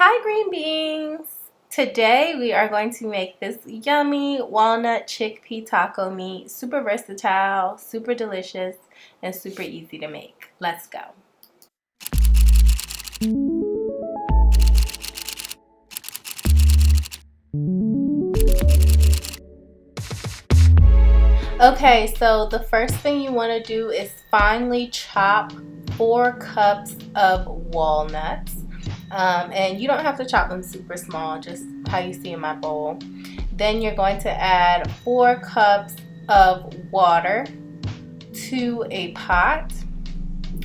Hi green beans! Today we are going to make this yummy walnut chickpea taco meat. Super versatile, super delicious, and super easy to make. Let's go. Okay, so the first thing you want to do is finely chop 4 cups of walnuts. And you don't have to chop them super small, just how you see in my bowl. Then you're going to add 4 cups of water to a pot.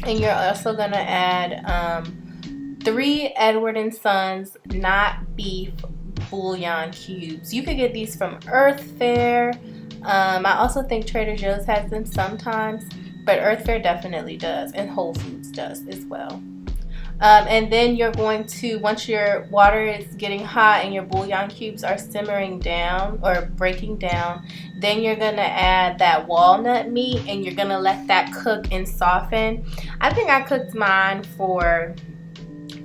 And you're also going to add 3 Edward & Sons not beef bouillon cubes. You could get these from EarthFare. I also think Trader Joe's has them sometimes, but EarthFare definitely does, and Wholefoods does as well. And then you're going to, once your water is getting hot and your bouillon cubes are simmering down or breaking down, then you're going to add that walnut meat and you're going to let that cook and soften. I think I cooked mine for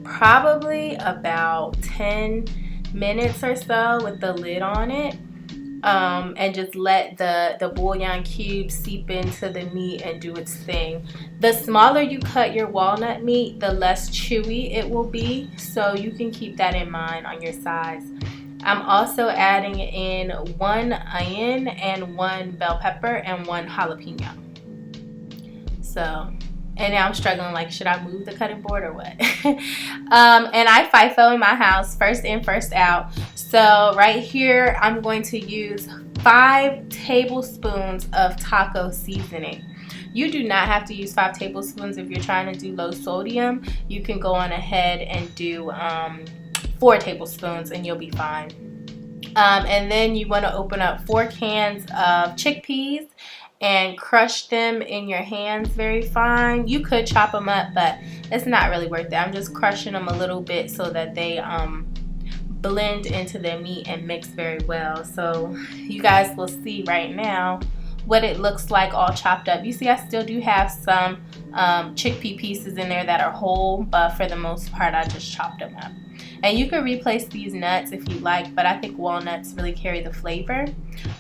probably about 10 minutes or so with the lid on it. And just let the bouillon cube seep into the meat and do its thing. The smaller you cut your walnut meat, the less chewy it will be, so you can keep that in mind on your size. I'm also adding in 1 onion and 1 bell pepper and 1 jalapeno. And now I'm struggling, like, should I move the cutting board or what? And I FIFO in my house, first in, first out. So right here, I'm going to use 5 tablespoons of taco seasoning. You do not have to use 5 tablespoons if you're trying to do low sodium. You can go on ahead and do 4 tablespoons and you'll be fine. And then you want to open up 4 cans of chickpeas and crush them in your hands very fine. You could chop them up, but it's not really worth it. I'm just crushing them a little bit so that they blend into the meat and mix very well. So you guys will see right now what it looks like all chopped up. You see I still do have some chickpea pieces in there that are whole, but for the most part I just chopped them up. And you could replace these nuts if you like, but I think walnuts really carry the flavor.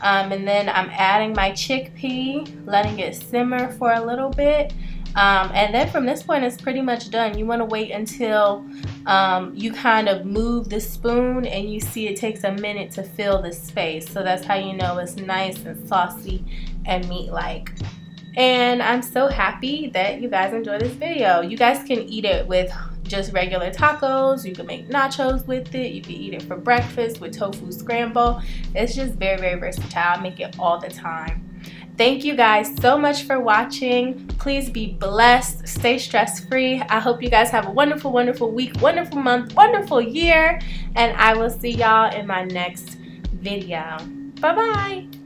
And then I'm adding my chickpea, letting it simmer for a little bit. And then from this point it's pretty much done. You want to wait until you kind of move the spoon and you see it takes a minute to fill the space. So that's how you know it's nice and saucy and meat-like. And I'm so happy that you guys enjoyed this video. You guys can eat it with just regular tacos. You can make nachos with it. You can eat it for breakfast with tofu scramble. It's just very, very versatile. I make it all the time. Thank you guys so much for watching. Please be blessed. Stay stress-free. I hope you guys have a wonderful, wonderful week, wonderful month, wonderful year. And I will see y'all in my next video. Bye-bye.